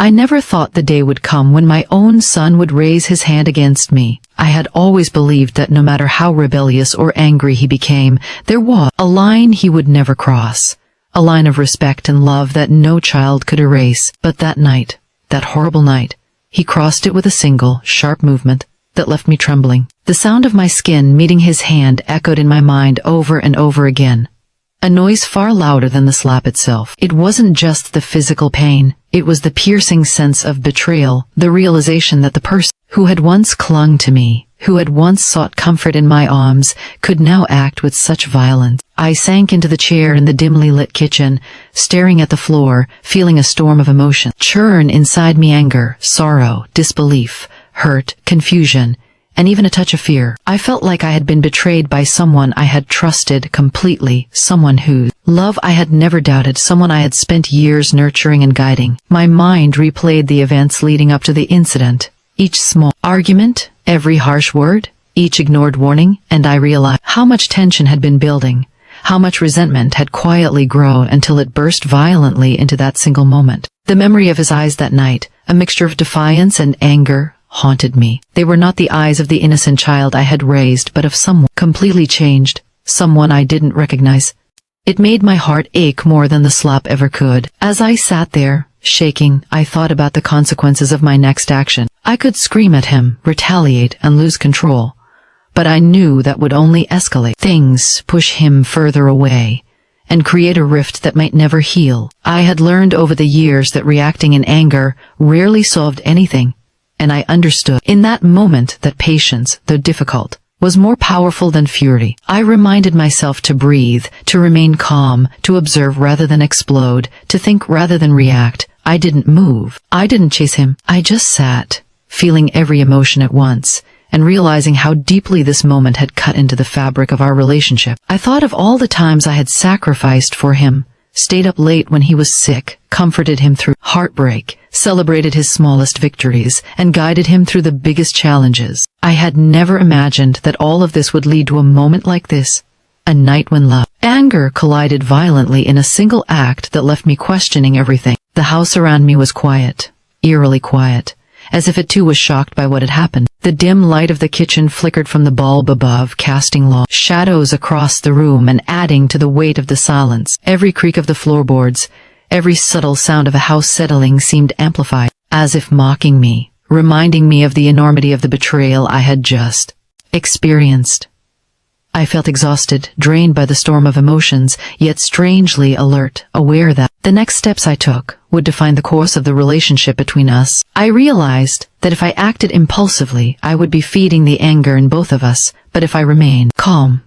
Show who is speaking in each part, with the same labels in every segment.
Speaker 1: I never thought the day would come when my own son would raise his hand against me. I had always believed that no matter how rebellious or angry he became, there was a line he would never cross. A line of respect and love that no child could erase. But that night, that horrible night, he crossed it with a single, sharp movement that left me trembling. The sound of my skin meeting his hand echoed in my mind over and over again. A noise far louder than the slap itself. It wasn't just the physical pain, it was the piercing sense of betrayal, the realization that the person who had once clung to me, who had once sought comfort in my arms, could now act with such violence. I sank into the chair in the dimly lit kitchen, staring at the floor, feeling a storm of emotion churn inside me: anger, sorrow, disbelief, hurt, confusion, and even a touch of fear. I felt like I had been betrayed by someone I had trusted completely, someone whose love I had never doubted, someone I had spent years nurturing and guiding. My mind replayed the events leading up to the incident, each small argument, every harsh word, each ignored warning, and I realized how much tension had been building, how much resentment had quietly grown until it burst violently into that single moment. The memory of his eyes that night, a mixture of defiance and anger, haunted me. They were not the eyes of the innocent child I had raised, but of someone completely changed, someone I didn't recognize. It made my heart ache more than the slap ever could. As I sat there, shaking, I thought about the consequences of my next action. I could scream at him, retaliate, and lose control. But I knew that would only escalate things, push him further away, and create a rift that might never heal. I had learned over the years that reacting in anger rarely solved anything, and I understood in that moment that patience, though difficult, was more powerful than fury. I reminded myself to breathe, to remain calm, to observe rather than explode, to think rather than react. I didn't move. I didn't chase him. I just sat, feeling every emotion at once, and realizing how deeply this moment had cut into the fabric of our relationship. I thought of all the times I had sacrificed for him, stayed up late when he was sick, comforted him through heartbreak, celebrated his smallest victories, and guided him through the biggest challenges. I had never imagined that all of this would lead to a moment like this, a night when love, anger collided violently in a single act that left me questioning everything. The house around me was quiet, eerily quiet, as if it too was shocked by what had happened. The dim light of the kitchen flickered from the bulb above, casting long shadows across the room and adding to the weight of the silence. Every creak of the floorboards, every subtle sound of a house settling seemed amplified, as if mocking me, reminding me of the enormity of the betrayal I had just experienced. I felt exhausted, drained by the storm of emotions, yet strangely alert, aware that the next steps I took would define the course of the relationship between us. I realized that if I acted impulsively, I would be feeding the anger in both of us, but if I remained calm,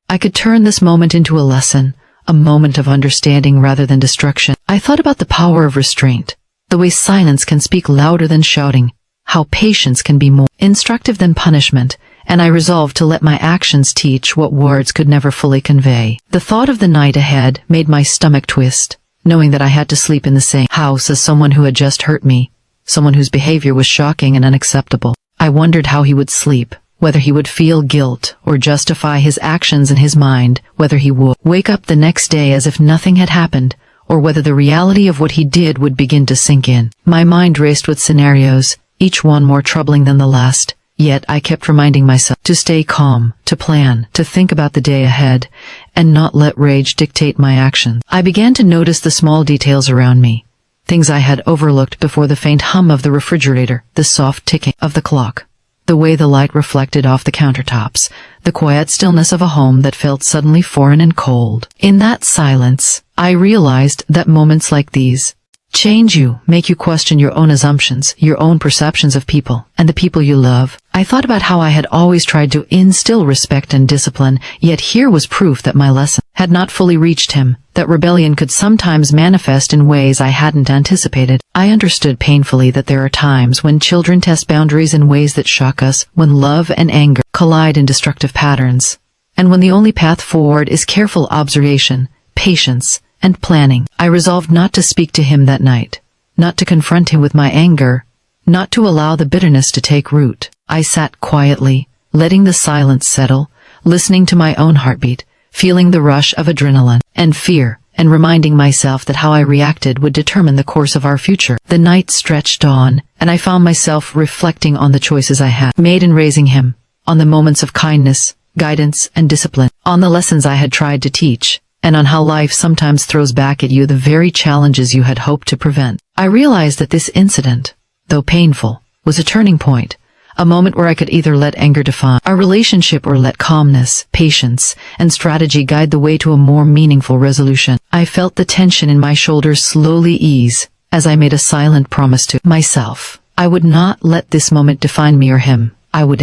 Speaker 1: I could turn this moment into a lesson, a moment of understanding rather than destruction. I thought about the power of restraint, the way silence can speak louder than shouting, how patience can be more instructive than punishment, and I resolved to let my actions teach what words could never fully convey. The thought of the night ahead made my stomach twist, knowing that I had to sleep in the same house as someone who had just hurt me, someone whose behavior was shocking and unacceptable. I wondered how he would sleep, whether he would feel guilt or justify his actions in his mind, whether he would wake up the next day as if nothing had happened, or whether the reality of what he did would begin to sink in. My mind raced with scenarios, each one more troubling than the last. Yet I kept reminding myself to stay calm, to plan, to think about the day ahead, and not let rage dictate my actions. I began to notice the small details around me, things I had overlooked before: the faint hum of the refrigerator, the soft ticking of the clock, the way the light reflected off the countertops, the quiet stillness of a home that felt suddenly foreign and cold. In that silence, I realized that moments like these change you, make you question your own assumptions, your own perceptions of people, and the people you love. I thought about how I had always tried to instill respect and discipline, yet here was proof that my lesson had not fully reached him, that rebellion could sometimes manifest in ways I hadn't anticipated. I understood painfully that there are times when children test boundaries in ways that shock us, when love and anger collide in destructive patterns, and when the only path forward is careful observation, patience, and planning. I resolved not to speak to him that night, not to confront him with my anger, not to allow the bitterness to take root. I sat quietly, letting the silence settle, listening to my own heartbeat, feeling the rush of adrenaline and fear and reminding myself that how I reacted would determine the course of our future. The night stretched on, and I found myself reflecting on the choices I had made in raising him, on the moments of kindness, guidance, and discipline, on the lessons I had tried to teach, and on how life sometimes throws back at you the very challenges you had hoped to prevent. I realized that this incident, though painful, was a turning point, a moment where I could either let anger define our relationship or let calmness, patience, and strategy guide the way to a more meaningful resolution. I felt the tension in my shoulders slowly ease as I made a silent promise to myself. I would not let this moment define me or him. I would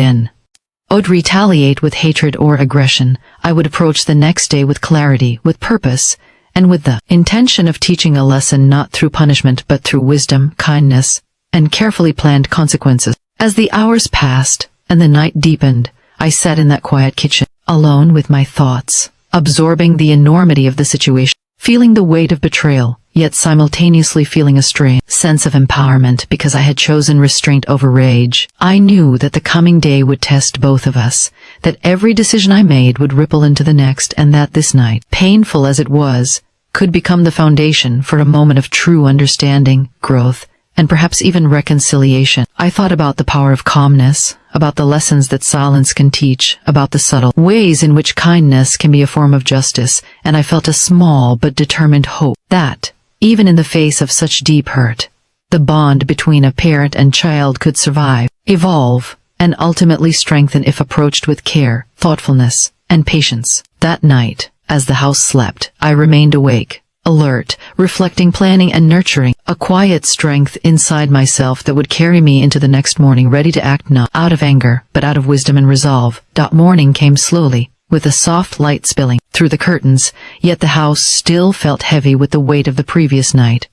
Speaker 1: retaliate with hatred or aggression. I would approach the next day with clarity, with purpose, and with the intention of teaching a lesson not through punishment but through wisdom, kindness, and carefully planned consequences. As the hours passed and the night deepened, I sat in that quiet kitchen, alone with my thoughts, absorbing the enormity of the situation, feeling the weight of betrayal, yet simultaneously feeling a strange sense of empowerment because I had chosen restraint over rage. I knew that the coming day would test both of us, that every decision I made would ripple into the next, and that this night, painful as it was, could become the foundation for a moment of true understanding, growth, and perhaps even reconciliation. I thought about the power of calmness, about the lessons that silence can teach, about the subtle ways in which kindness can be a form of justice, and I felt a small but determined hope that, even in the face of such deep hurt, the bond between a parent and child could survive, evolve, and ultimately strengthen if approached with care, thoughtfulness, and patience. That night, as the house slept, I remained awake, alert, reflecting, planning, and nurturing a quiet strength inside myself that would carry me into the next morning, ready to act not out of anger, but out of wisdom and resolve. Morning came slowly, with a soft light spilling through the curtains, yet the house still felt heavy with the weight of the previous night.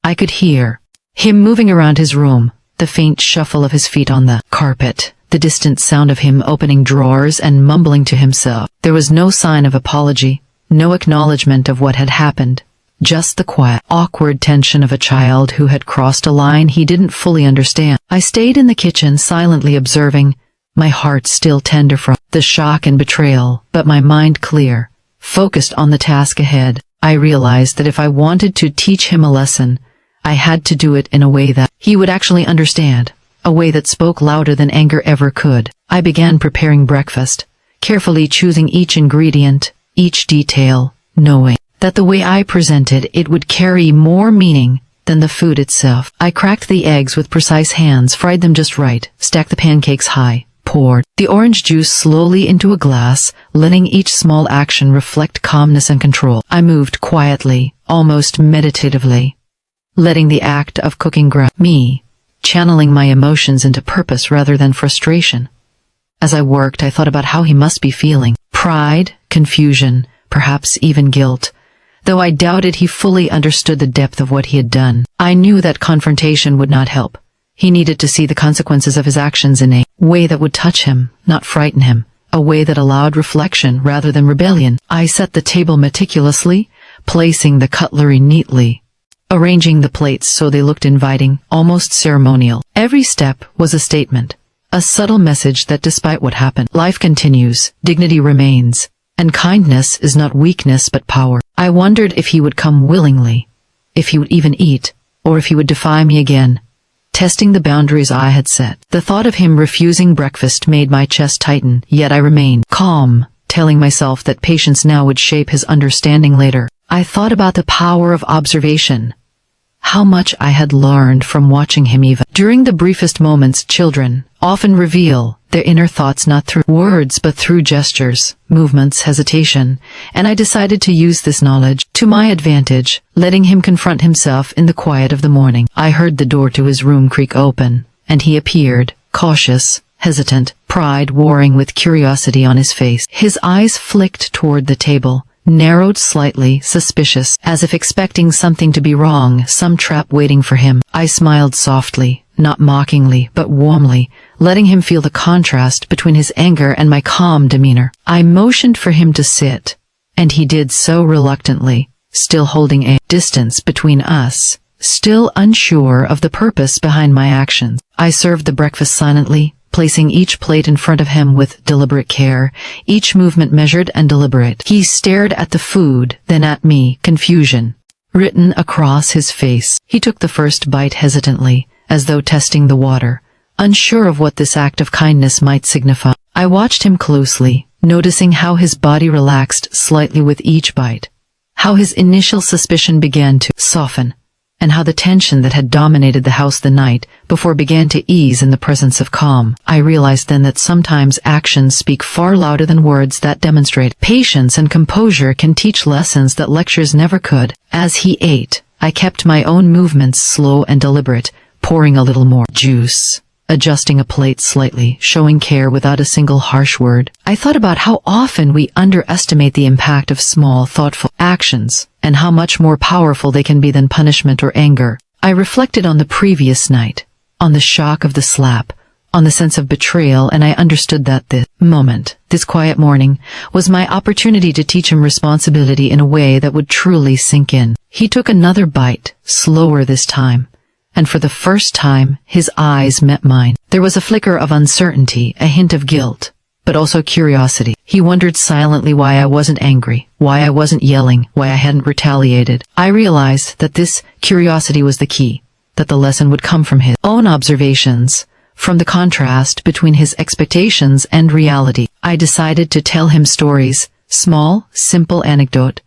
Speaker 1: I could hear him moving around his room, the faint shuffle of his feet on the carpet, the distant sound of him opening drawers and mumbling to himself. There was no sign of apology, no acknowledgement of what had happened, just the quiet, awkward tension of a child who had crossed a line he didn't fully understand. I stayed in the kitchen silently observing, my heart still tender from the shock and betrayal, but my mind clear, focused on the task ahead. I realized that if I wanted to teach him a lesson, I had to do it in a way that he would actually understand, a way that spoke louder than anger ever could. I began preparing breakfast, carefully choosing each ingredient, each detail, knowing that the way I presented it would carry more meaning than the food itself. I cracked the eggs with precise hands, fried them just right, stacked the pancakes high, poured the orange juice slowly into a glass, letting each small action reflect calmness and control. I moved quietly, almost meditatively, letting the act of cooking ground me, channeling my emotions into purpose rather than frustration. As I worked, I thought about how he must be feeling. Pride, confusion, perhaps even guilt. Though I doubted he fully understood the depth of what he had done, I knew that confrontation would not help. He needed to see the consequences of his actions in a way that would touch him, not frighten him, a way that allowed reflection rather than rebellion. I set the table meticulously, placing the cutlery neatly, arranging the plates so they looked inviting, almost ceremonial. Every step was a statement, a subtle message that despite what happened, life continues, dignity remains, and kindness is not weakness but power. I wondered if he would come willingly, if he would even eat, or if he would defy me again, testing the boundaries I had set. The thought of him refusing breakfast made my chest tighten, yet I remained calm, telling myself that patience now would shape his understanding later. I thought about the power of observation, how much I had learned from watching him. Even during the briefest moments, children often reveal their inner thoughts not through words but through gestures, movements, hesitation, and I decided to use this knowledge to my advantage, letting him confront himself in the quiet of the morning. I heard the door to his room creak open, and he appeared, cautious, hesitant, pride warring with curiosity on his face. His eyes flicked toward the table, narrowed slightly, suspicious, as if expecting something to be wrong, some trap waiting for him. I smiled softly, not mockingly, but warmly, letting him feel the contrast between his anger and my calm demeanor. I motioned for him to sit, and he did so reluctantly, still holding a distance between us, still unsure of the purpose behind my actions. I served the breakfast silently, placing each plate in front of him with deliberate care, each movement measured and deliberate. He stared at the food, then at me, confusion written across his face. He took the first bite hesitantly, as though testing the water, unsure of what this act of kindness might signify. I watched him closely, noticing how his body relaxed slightly with each bite, how his initial suspicion began to soften, and how the tension that had dominated the house the night before began to ease in the presence of calm. I realized then that sometimes actions speak far louder than words that demonstrate. Patience and composure can teach lessons that lectures never could. As he ate, I kept my own movements slow and deliberate, pouring a little more juice, adjusting a plate slightly, showing care without a single harsh word. I thought about how often we underestimate the impact of small, thoughtful actions, and how much more powerful they can be than punishment or anger. I reflected on the previous night, on the shock of the slap, on the sense of betrayal, and I understood that this moment, this quiet morning, was my opportunity to teach him responsibility in a way that would truly sink in. He took another bite, slower this time, and for the first time, his eyes met mine. There was a flicker of uncertainty, a hint of guilt, but also curiosity. He wondered silently why I wasn't angry, why I wasn't yelling, why I hadn't retaliated. I realized that this curiosity was the key, that the lesson would come from his own observations, from the contrast between his expectations and reality. I decided to tell him stories, small, simple anecdotes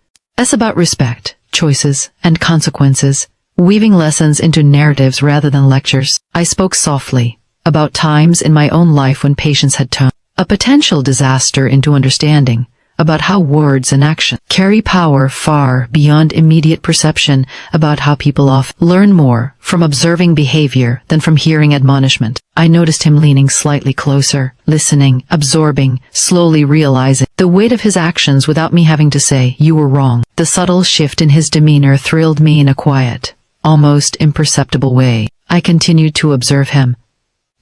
Speaker 1: about respect, choices, and consequences, weaving lessons into narratives rather than lectures. I spoke softly, about times in my own life when patience had turned a potential disaster into understanding, about how words and action carry power far beyond immediate perception, about how people often learn more from observing behavior than from hearing admonishment. I noticed him leaning slightly closer, listening, absorbing, slowly realizing the weight of his actions without me having to say, "You were wrong." The subtle shift in his demeanor thrilled me in a quiet, almost imperceptible way. I continued to observe him,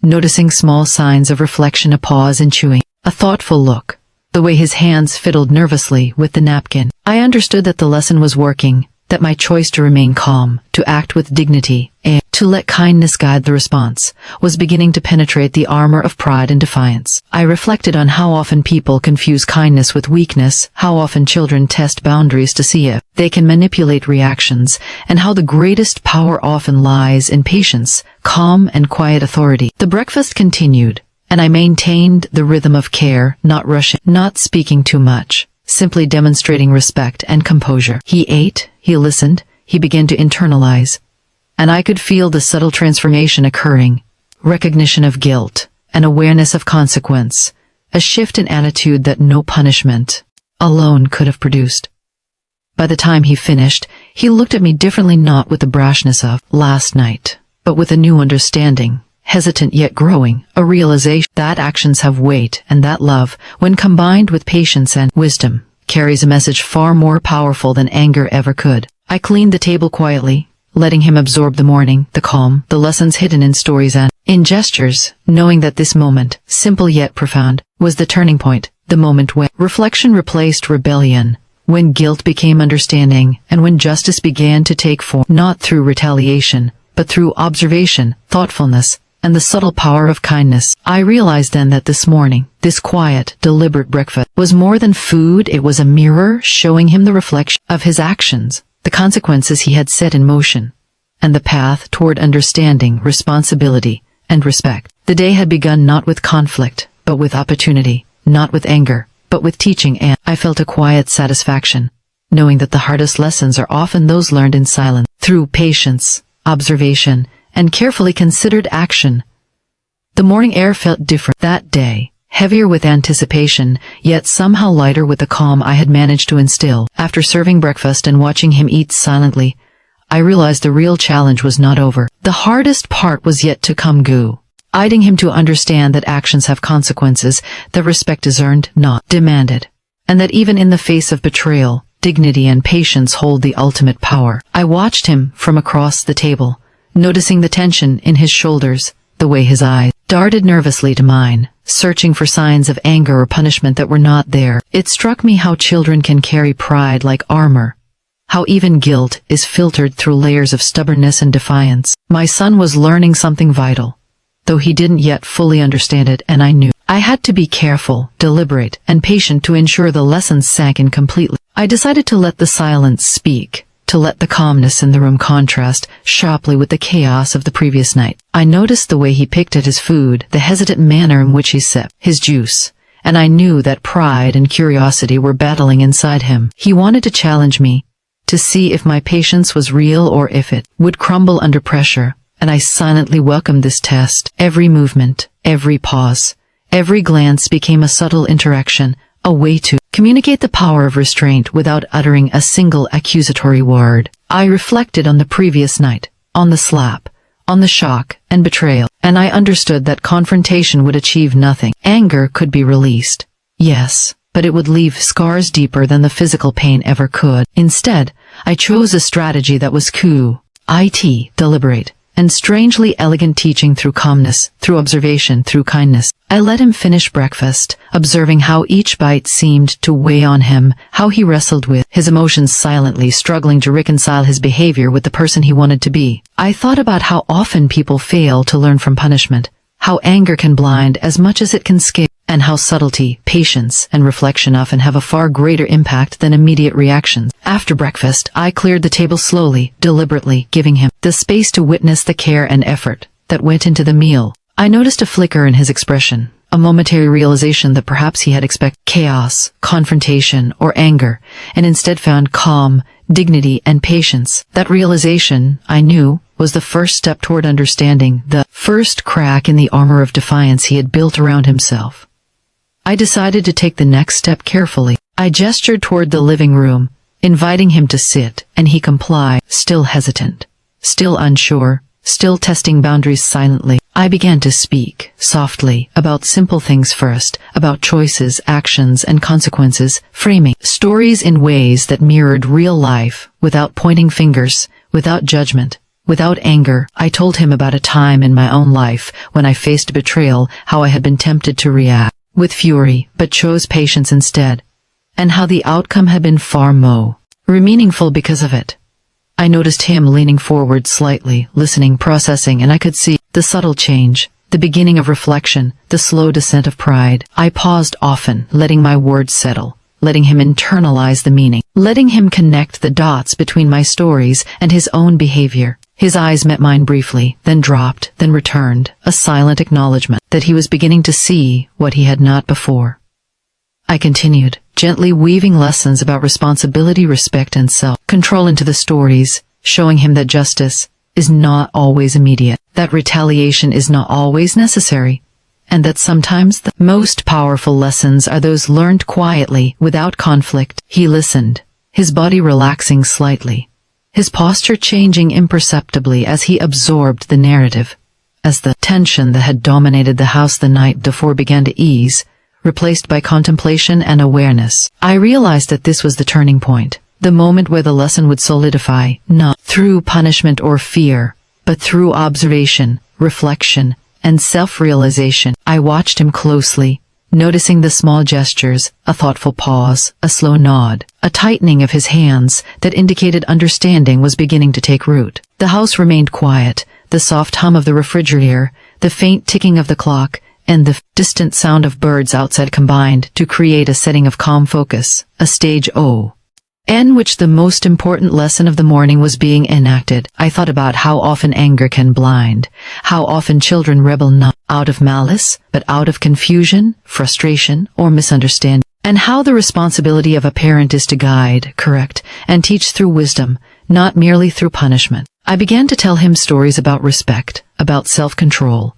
Speaker 1: noticing small signs of reflection, a pause in chewing, a thoughtful look, the way his hands fiddled nervously with the napkin. I understood that the lesson was working, that my choice to remain calm, to act with dignity, and to let kindness guide the response, was beginning to penetrate the armor of pride and defiance. I reflected on how often people confuse kindness with weakness, how often children test boundaries to see if they can manipulate reactions, and how the greatest power often lies in patience, calm and quiet authority. The breakfast continued, and I maintained the rhythm of care, not rushing, not speaking too much, simply demonstrating respect and composure. He ate, he listened, he began to internalize, and I could feel the subtle transformation occurring, recognition of guilt, an awareness of consequence, a shift in attitude that no punishment alone could have produced. By the time he finished, he looked at me differently, not with the brashness of last night, but with a new understanding, hesitant yet growing, a realization that actions have weight and that love, when combined with patience and wisdom, carries a message far more powerful than anger ever could. I cleaned the table quietly, letting him absorb the morning, the calm, the lessons hidden in stories and in gestures, knowing that this moment, simple yet profound, was the turning point, the moment when reflection replaced rebellion, when guilt became understanding, and when justice began to take form, not through retaliation, but through observation, thoughtfulness, and the subtle power of kindness. I realized then that this morning, this quiet, deliberate breakfast, was more than food. It was a mirror showing him the reflection of his actions, the consequences he had set in motion, and the path toward understanding, responsibility, and respect. The day had begun not with conflict, but with opportunity, not with anger, but with teaching, and I felt a quiet satisfaction, knowing that the hardest lessons are often those learned in silence, through patience, observation, and carefully considered action. The morning air felt different that day, heavier with anticipation, yet somehow lighter with the calm I had managed to instill. After serving breakfast and watching him eat silently, I realized the real challenge was not over. The hardest part was yet to come, guiding him to understand that actions have consequences, that respect is earned, not demanded, and that even in the face of betrayal, dignity and patience hold the ultimate power. I watched him from across the table, noticing the tension in his shoulders, the way his eyes darted nervously to mine, searching for signs of anger or punishment that were not there. It struck me how children can carry pride like armor, how even guilt is filtered through layers of stubbornness and defiance. My son was learning something vital. though he didn't yet fully understand it, and I knew I had to be careful, deliberate, and patient to ensure the lessons sank in completely. I decided to let the silence speak, to let the calmness in the room contrast sharply with the chaos of the previous night. I noticed the way he picked at his food, the hesitant manner in which he sipped his juice, and I knew that pride and curiosity were battling inside him. He wanted to challenge me, to see if my patience was real or if it would crumble under pressure, and I silently welcomed this test. Every movement, every pause, every glance became a subtle interaction, a way to communicate the power of restraint without uttering a single accusatory word. I reflected on the previous night, on the slap, on the shock and betrayal, and I understood that confrontation would achieve nothing. Anger could be released, yes, but it would leave scars deeper than the physical pain ever could. Instead, I chose a strategy that was deliberate, and strangely elegant, teaching through calmness, through observation, through kindness. I let him finish breakfast, observing how each bite seemed to weigh on him, how he wrestled with his emotions silently, struggling to reconcile his behavior with the person he wanted to be. I thought about how often people fail to learn from punishment, how anger can blind as much as it can scare, and how subtlety, patience, and reflection often have a far greater impact than immediate reactions. After breakfast, I cleared the table slowly, deliberately, giving him the space to witness the care and effort that went into the meal. I noticed a flicker in his expression, a momentary realization that perhaps he had expected chaos, confrontation, or anger, and instead found calm, dignity, and patience. That realization, I knew, was the first step toward understanding, the first crack in the armor of defiance he had built around himself. I decided to take the next step carefully. I gestured toward the living room, inviting him to sit, and he complied, still hesitant, still unsure, still testing boundaries silently. I began to speak, softly, about simple things first, about choices, actions, and consequences, framing stories in ways that mirrored real life, without pointing fingers, without judgment, without anger. I told him about a time in my own life when I faced betrayal, how I had been tempted to react with fury, but chose patience instead, and how the outcome had been far more meaningful because of it. I noticed him leaning forward slightly, listening, processing, and I could see the subtle change, the beginning of reflection, the slow descent of pride. I paused often, letting my words settle, letting him internalize the meaning, letting him connect the dots between my stories and his own behavior. His eyes met mine briefly, then dropped, then returned, a silent acknowledgement that he was beginning to see what he had not before. I continued, gently weaving lessons about responsibility, respect, and self-control into the stories, showing him that justice is not always immediate, that retaliation is not always necessary, and that sometimes the most powerful lessons are those learned quietly, without conflict. He listened, his body relaxing slightly, his posture changing imperceptibly as he absorbed the narrative, as the tension that had dominated the house the night before began to ease, replaced by contemplation and awareness. I realized that this was the turning point, the moment where the lesson would solidify, not through punishment or fear, but through observation, reflection, and self-realization. I watched him closely, noticing the small gestures, a thoughtful pause, a slow nod, a tightening of his hands that indicated understanding was beginning to take root. The house remained quiet, the soft hum of the refrigerator, the faint ticking of the clock, and the distant sound of birds outside combined to create a setting of calm focus, a stage in which the most important lesson of the morning was being enacted. I thought about how often anger can blind, how often children rebel not out of malice, but out of confusion, frustration, or misunderstanding, and how the responsibility of a parent is to guide, correct, and teach through wisdom, not merely through punishment. I began to tell him stories about respect, about self-control,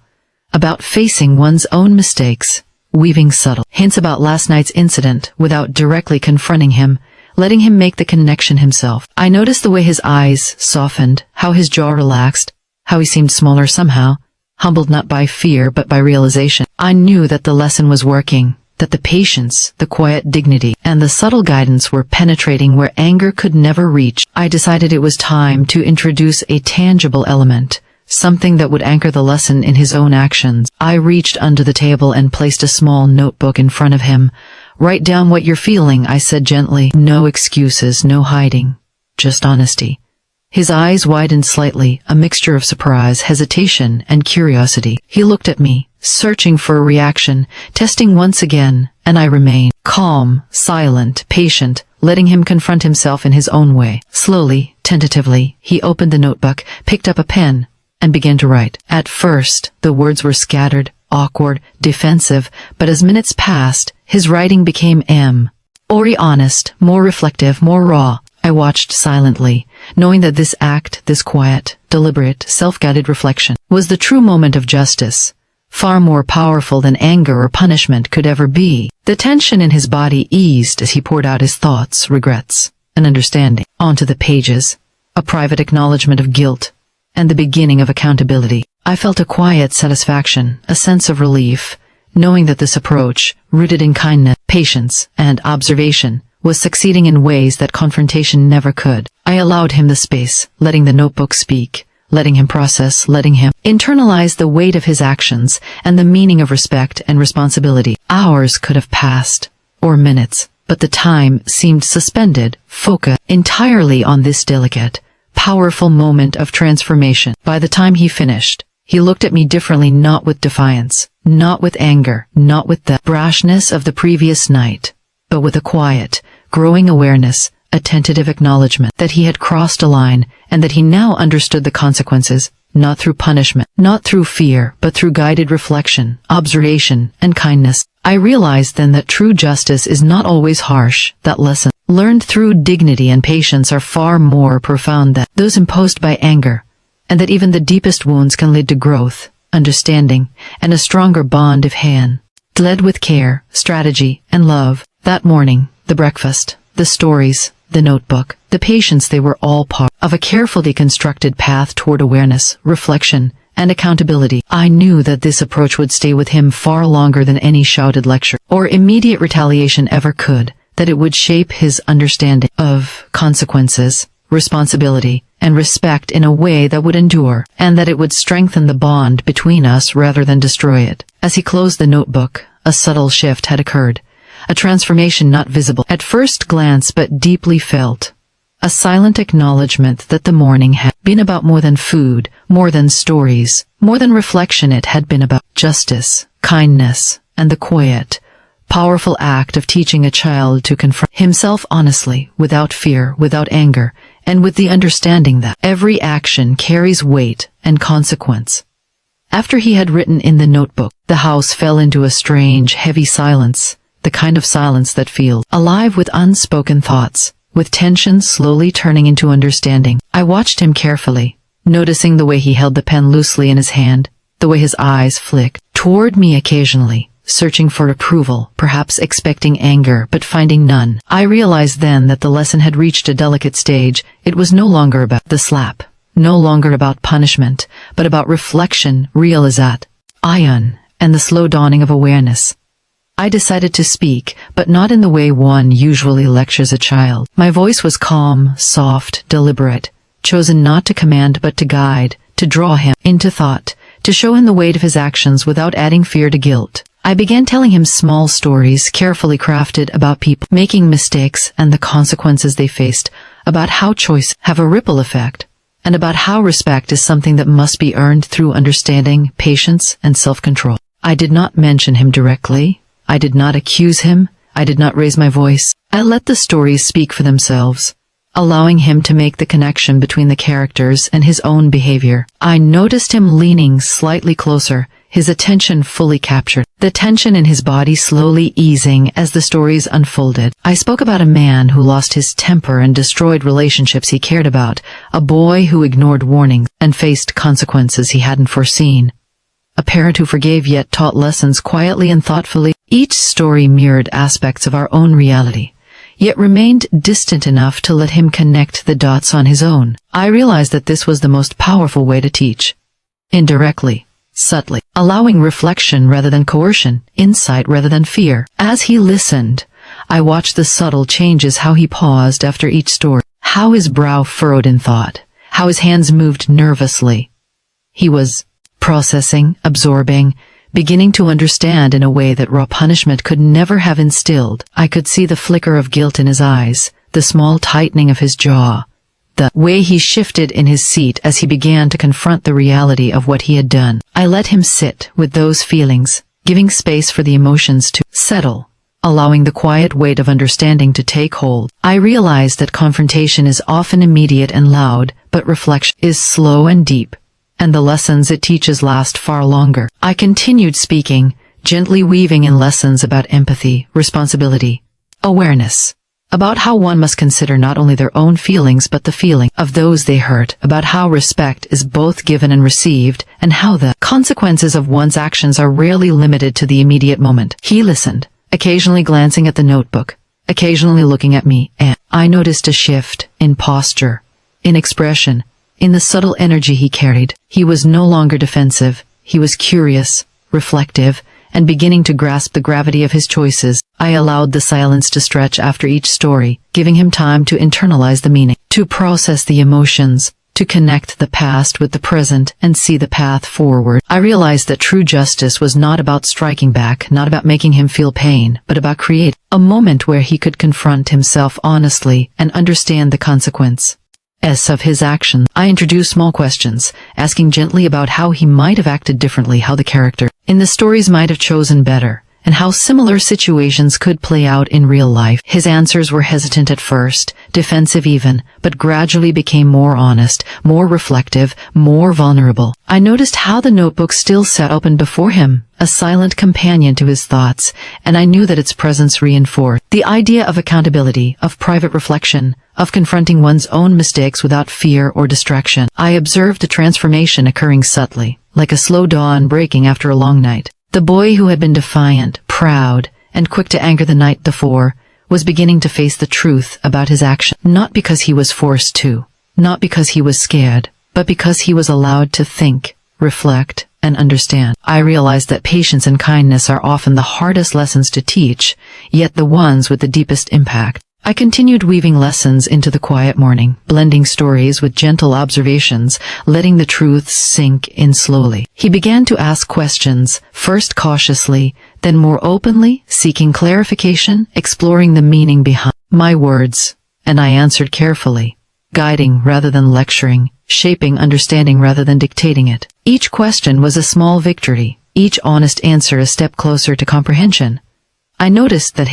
Speaker 1: about facing one's own mistakes, weaving subtle hints about last night's incident without directly confronting him, letting him make the connection himself. I noticed the way his eyes softened, how his jaw relaxed, how he seemed smaller somehow, humbled not by fear but by realization. I knew that the lesson was working, that the patience, the quiet dignity, and the subtle guidance were penetrating where anger could never reach. I decided it was time to introduce a tangible element, something that would anchor the lesson in his own actions. I reached under the table and placed a small notebook in front of him. "Write down what you're feeling," I said gently. "No excuses, no hiding. Just honesty. His eyes widened slightly, a mixture of surprise, hesitation, and curiosity. He looked at me, searching for a reaction, testing once again, and I remained calm, silent, patient, letting him confront himself in his own way. Slowly, tentatively, he opened the notebook, picked up a pen, and began to write. At first, the words were scattered, awkward, defensive, but as minutes passed, his writing became more honest, more reflective, more raw. I watched silently, knowing that this act, this quiet, deliberate, self-guided reflection, was the true moment of justice, far more powerful than anger or punishment could ever be. The tension in his body eased as he poured out his thoughts, regrets, and understanding onto the pages, a private acknowledgement of guilt, and the beginning of accountability. I felt a quiet satisfaction, a sense of relief, knowing that this approach, rooted in kindness, patience, and observation, was succeeding in ways that confrontation never could. I allowed him the space, letting the notebook speak, letting him process, letting him internalize the weight of his actions and the meaning of respect and responsibility. Hours could have passed, or minutes, but the time seemed suspended, focused entirely on this delicate, powerful moment of transformation. By the time he finished, he looked at me differently, not with defiance, not with anger, not with the brashness of the previous night, but with a quiet, growing awareness, a tentative acknowledgement that he had crossed a line and that he now understood the consequences, not through punishment, not through fear, but through guided reflection, observation, and kindness. I realized then that true justice is not always harsh, that lessons learned through dignity and patience are far more profound than those imposed by anger, and that even the deepest wounds can lead to growth, understanding, and a stronger bond if handled with care, strategy, and love. That morning, the breakfast, the stories, the notebook, the patience, they were all part of a carefully constructed path toward awareness, reflection, and accountability. I knew that this approach would stay with him far longer than any shouted lecture or immediate retaliation ever could, that it would shape his understanding of consequences, responsibility, and respect in a way that would endure, and that it would strengthen the bond between us rather than destroy it. As he closed the notebook, a subtle shift had occurred. A transformation not visible at first glance but deeply felt. A silent acknowledgement that the morning had been about more than food, more than stories, more than reflection. It had been about justice, kindness, and the quiet, powerful act of teaching a child to confront himself honestly, without fear, without anger, and with the understanding that every action carries weight and consequence. After he had written in the notebook, the house fell into a strange, heavy silence. The kind of silence that feels alive with unspoken thoughts, with tension slowly turning into understanding. I watched him carefully, noticing the way he held the pen loosely in his hand, the way his eyes flicked toward me occasionally, searching for approval, perhaps expecting anger but finding none. I realized then that the lesson had reached a delicate stage. It was no longer about the slap, no longer about punishment, but about reflection, realization, and the slow dawning of awareness. I decided to speak, but not in the way one usually lectures a child. My voice was calm, soft, deliberate, chosen not to command but to guide, to draw him into thought, to show him the weight of his actions without adding fear to guilt. I began telling him small stories, carefully crafted, about people making mistakes and the consequences they faced, about how choices have a ripple effect, and about how respect is something that must be earned through understanding, patience, and self-control. I did not mention him directly. I did not accuse him. I did not raise my voice. I let the stories speak for themselves, allowing him to make the connection between the characters and his own behavior. I noticed him leaning slightly closer, his attention fully captured, the tension in his body slowly easing as the stories unfolded. I spoke about a man who lost his temper and destroyed relationships he cared about, a boy who ignored warnings and faced consequences he hadn't foreseen, a parent who forgave yet taught lessons quietly and thoughtfully. Each story mirrored aspects of our own reality, yet remained distant enough to let him connect the dots on his own. I realized that this was the most powerful way to teach. Indirectly, subtly, allowing reflection rather than coercion, insight rather than fear. As he listened, I watched the subtle changes, how he paused after each story, how his brow furrowed in thought, how his hands moved nervously. He was processing, absorbing, beginning to understand in a way that raw punishment could never have instilled. I could see the flicker of guilt in his eyes, the small tightening of his jaw, the way he shifted in his seat as he began to confront the reality of what he had done. I let him sit with those feelings, giving space for the emotions to settle, allowing the quiet weight of understanding to take hold. I realized that confrontation is often immediate and loud, but reflection is slow and deep, and the lessons it teaches last far longer. I continued speaking, gently weaving in lessons about empathy, responsibility, awareness, about how one must consider not only their own feelings but the feeling of those they hurt, about how respect is both given and received, and how the consequences of one's actions are rarely limited to the immediate moment. He listened, occasionally glancing at the notebook, occasionally looking at me, and I noticed a shift in posture, in expression, in the subtle energy he carried. He was no longer defensive, he was curious, reflective, and beginning to grasp the gravity of his choices. I allowed the silence to stretch after each story, giving him time to internalize the meaning, to process the emotions, to connect the past with the present and see the path forward. I realized that true justice was not about striking back, not about making him feel pain, but about creating a moment where he could confront himself honestly and understand the consequence of his actions. I introduced small questions, asking gently about how he might have acted differently, how the character in the stories might have chosen better, and how similar situations could play out in real life. His answers were hesitant at first, defensive even, but gradually became more honest, more reflective, more vulnerable. I noticed how the notebook still sat open before him, a silent companion to his thoughts, and I knew that its presence reinforced the idea of accountability, of private reflection, of confronting one's own mistakes without fear or distraction. I observed a transformation occurring subtly, like a slow dawn breaking after a long night. The boy who had been defiant, proud, and quick to anger the night before was beginning to face the truth about his action, not because he was forced to, not because he was scared, but because he was allowed to think, reflect, and understand. I realized that patience and kindness are often the hardest lessons to teach, yet the ones with the deepest impact. I continued weaving lessons into the quiet morning, blending stories with gentle observations, letting the truths sink in slowly. He began to ask questions, first cautiously, then more openly, seeking clarification, exploring the meaning behind my words, and I answered carefully, guiding rather than lecturing, shaping understanding rather than dictating it. Each question was a small victory, each honest answer a step closer to comprehension. I noticed that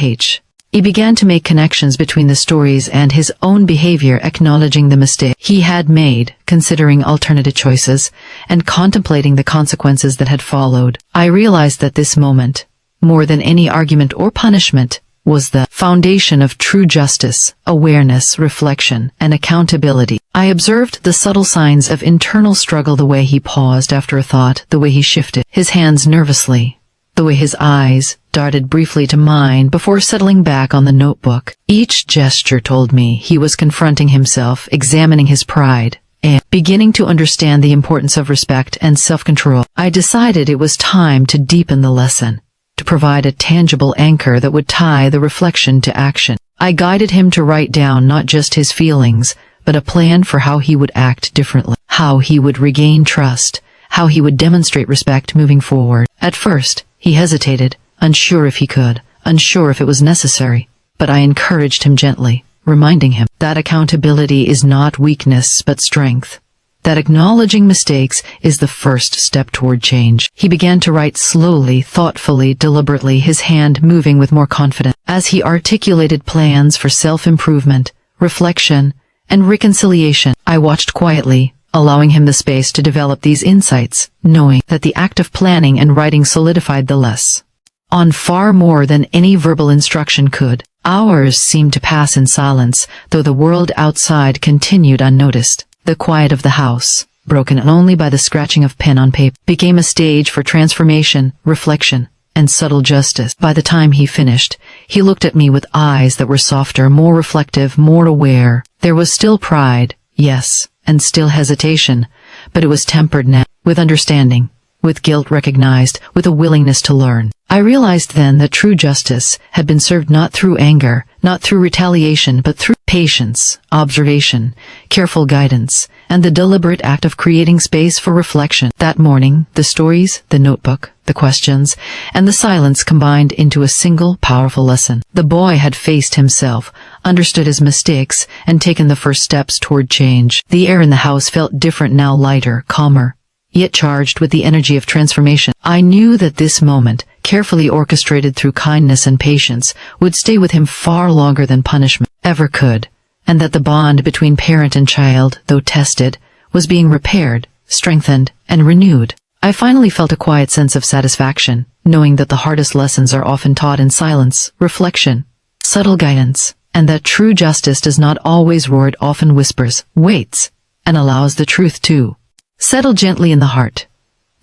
Speaker 1: he began to make connections between the stories and his own behavior, acknowledging the mistake he had made, considering alternative choices, and contemplating the consequences that had followed. I realized that this moment, more than any argument or punishment, was the foundation of true justice, awareness, reflection, and accountability. I observed the subtle signs of internal struggle, the way he paused after a thought, the way he shifted his hands nervously, the way his eyes darted briefly to mine before settling back on the notebook. Each gesture told me he was confronting himself, examining his pride, and beginning to understand the importance of respect and self-control. I decided it was time to deepen the lesson, to provide a tangible anchor that would tie the reflection to action. I guided him to write down not just his feelings, but a plan for how he would act differently, how he would regain trust, how he would demonstrate respect moving forward. At first, he hesitated, unsure if he could, unsure if it was necessary, but I encouraged him gently, reminding him that accountability is not weakness but strength, that acknowledging mistakes is the first step toward change. He began to write slowly, thoughtfully, deliberately, his hand moving with more confidence. As he articulated plans for self-improvement, reflection, and reconciliation, I watched quietly, allowing him the space to develop these insights, knowing that the act of planning and writing solidified the lesson on far more than any verbal instruction could. Hours seemed to pass in silence, though the world outside continued unnoticed. The quiet of the house, broken only by the scratching of pen on paper, became a stage for transformation, reflection, and subtle justice. By the time he finished, he looked at me with eyes that were softer, more reflective, more aware. There was still pride, yes, and still hesitation, but it was tempered now with understanding, with guilt recognized, with a willingness to learn. I realized then that true justice had been served not through anger, not through retaliation, but through patience, observation, careful guidance, and the deliberate act of creating space for reflection. That morning, the stories, the notebook, the questions, and the silence combined into a single powerful lesson. The boy had faced himself, understood his mistakes, and taken the first steps toward change. The air in the house felt different now, lighter, calmer, yet charged with the energy of transformation. I knew that this moment, carefully orchestrated through kindness and patience, would stay with him far longer than punishment ever could, and that the bond between parent and child, though tested, was being repaired, strengthened, and renewed. I finally felt a quiet sense of satisfaction, knowing that the hardest lessons are often taught in silence, reflection, subtle guidance, and that true justice does not always roar, it often whispers, waits, and allows the truth to settle gently in the heart.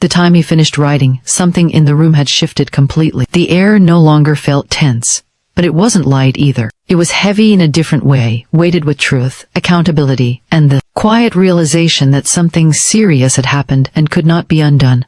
Speaker 1: The time he finished writing, something in the room had shifted completely. The air no longer felt tense, but it wasn't light either. It was heavy in a different way, weighted with truth, accountability, and the quiet realization that something serious had happened and could not be undone.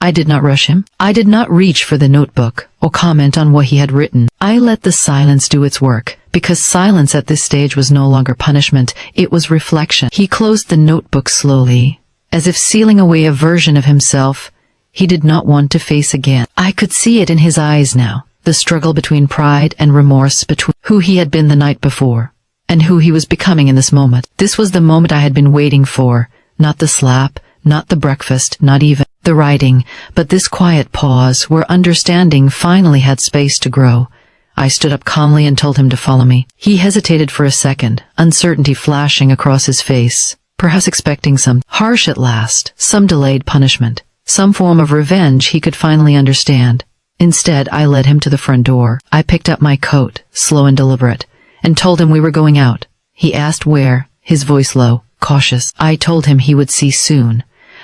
Speaker 1: I did not rush him. I did not reach for the notebook or comment on what he had written. I let the silence do its work, because silence at this stage was no longer punishment, it was reflection. He closed the notebook slowly, as if sealing away a version of himself he did not want to face again. I could see it in his eyes now, the struggle between pride and remorse, between who he had been the night before and who he was becoming in this moment. This was the moment I had been waiting for, not the slap, not the breakfast, not even the writing, but this quiet pause where understanding finally had space to grow. I stood up calmly and told him to follow me. He hesitated for a second, uncertainty flashing across his face, perhaps expecting some harsh at last, some delayed punishment, some form of revenge he could finally understand. Instead, I led him to the front door. I picked up my coat, slow and deliberate, and told him we were going out. He asked where, his voice low, cautious. I told him he would see soon.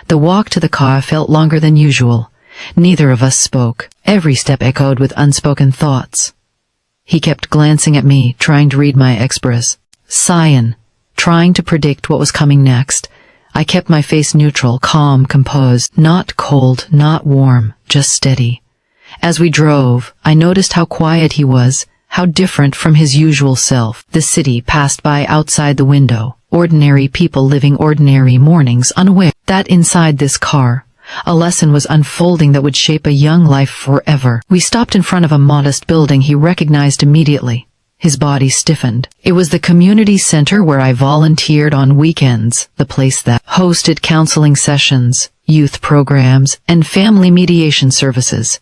Speaker 1: The walk to the car felt longer than usual. Neither of us spoke. Every step echoed with unspoken thoughts. He kept glancing at me, trying to read my expression, trying to predict what was coming next. I kept my face neutral, calm, composed, not cold, not warm, just steady. As we drove, I noticed how quiet he was, how different from his usual self. The city passed by outside the window, ordinary people living ordinary mornings, unaware that inside this car, a lesson was unfolding that would shape a young life forever. We stopped in front of a modest building he recognized immediately. His body stiffened. It was the community center where I volunteered on weekends, the place that hosted counseling sessions, youth programs, and family mediation services.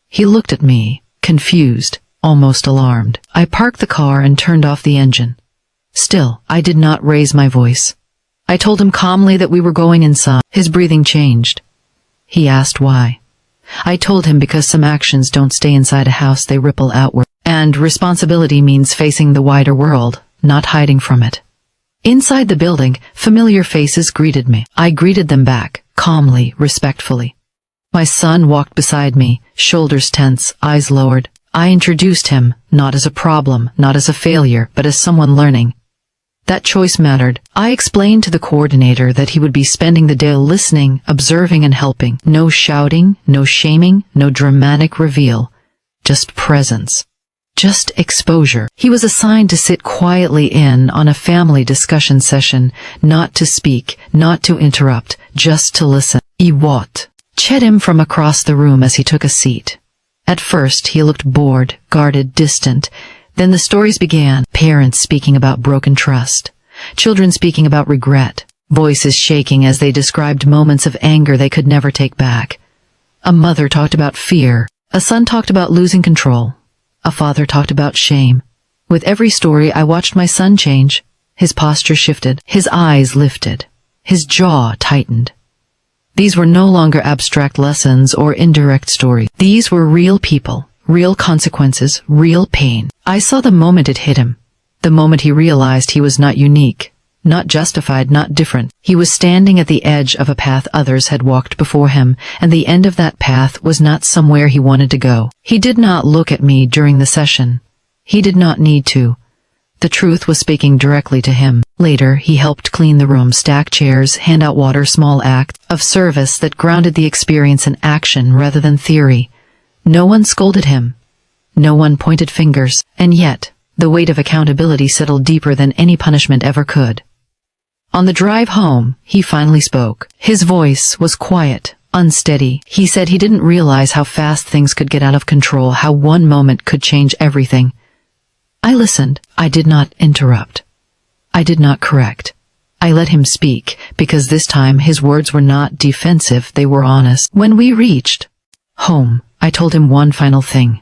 Speaker 1: He looked at me, confused, almost alarmed. I parked the car and turned off the engine. Still, I did not raise my voice. I told him calmly that we were going inside. His breathing changed. He asked why. I told him because some actions don't stay inside a house, they ripple outward. And responsibility means facing the wider world, not hiding from it. Inside the building, familiar faces greeted me. I greeted them back, calmly, respectfully. My son walked beside me, shoulders tense, eyes lowered. I introduced him, not as a problem, not as a failure, but as someone learning. That choice mattered. I explained to the coordinator that he would be spending the day listening, observing, and helping. No shouting, no shaming, no dramatic reveal. Just presence. Just exposure. He was assigned to sit quietly in on a family discussion session, not to speak, not to interrupt, just to listen. Iwat checked him from across the room as he took a seat. At first, he looked bored, guarded, distant. Then the stories began. Parents speaking about broken trust. Children speaking about regret. Voices shaking as they described moments of anger they could never take back. A mother talked about fear. A son talked about losing control. A father talked about shame. With every story, I watched my son change. His posture shifted. His eyes lifted. His jaw tightened. These were no longer abstract lessons or indirect stories. These were real people, real consequences, real pain. I saw the moment it hit him. The moment he realized he was not unique, not justified, not different. He was standing at the edge of a path others had walked before him, and the end of that path was not somewhere he wanted to go. He did not look at me during the session. He did not need to. The truth was speaking directly to him. Later, he helped clean the room, stack chairs, hand out water, small acts of service that grounded the experience in action rather than theory. No one scolded him. No one pointed fingers. And yet, the weight of accountability settled deeper than any punishment ever could. On the drive home, he finally spoke. His voice was quiet, unsteady. He said he didn't realize how fast things could get out of control, how one moment could change everything. I listened. I did not interrupt. I did not correct. I let him speak, because this time his words were not defensive, they were honest. When we reached home, I told him one final thing.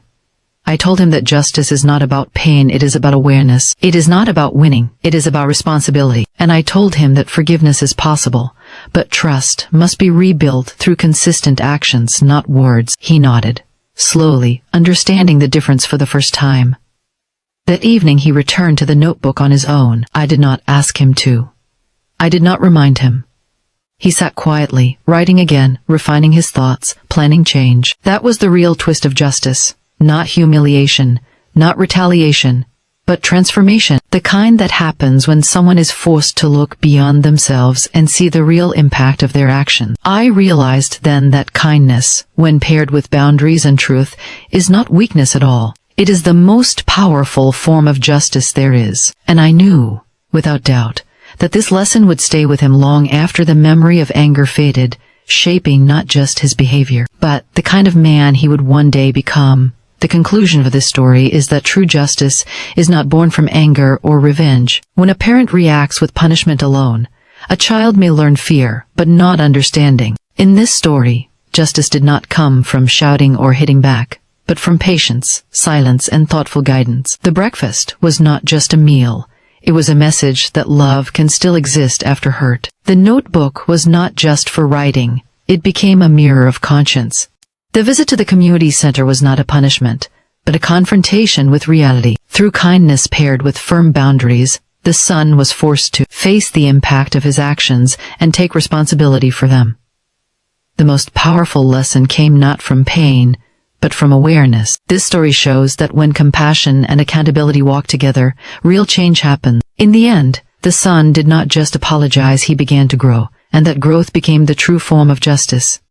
Speaker 1: I told him that justice is not about pain, it is about awareness. It is not about winning, it is about responsibility. And I told him that forgiveness is possible, but trust must be rebuilt through consistent actions, not words. He nodded, slowly, understanding the difference for the first time. That evening he returned to the notebook on his own. I did not ask him to. I did not remind him. He sat quietly, writing again, refining his thoughts, planning change. That was the real twist of justice. Not humiliation, not retaliation, but transformation. The kind that happens when someone is forced to look beyond themselves and see the real impact of their action. I realized then that kindness, when paired with boundaries and truth, is not weakness at all. It is the most powerful form of justice there is. And I knew, without doubt, that this lesson would stay with him long after the memory of anger faded, shaping not just his behavior, but the kind of man he would one day become. The conclusion of this story is that true justice is not born from anger or revenge. When a parent reacts with punishment alone, a child may learn fear, but not understanding. In this story, justice did not come from shouting or hitting back, but from patience, silence, and thoughtful guidance. The breakfast was not just a meal. It was a message that love can still exist after hurt. The notebook was not just for writing. It became a mirror of conscience. The visit to the community center was not a punishment, but a confrontation with reality. Through kindness paired with firm boundaries, the son was forced to face the impact of his actions and take responsibility for them. The most powerful lesson came not from pain, but from awareness. This story shows that when compassion and accountability walk together, real change happens. In the end, the son did not just apologize, he began to grow, and that growth became the true form of justice.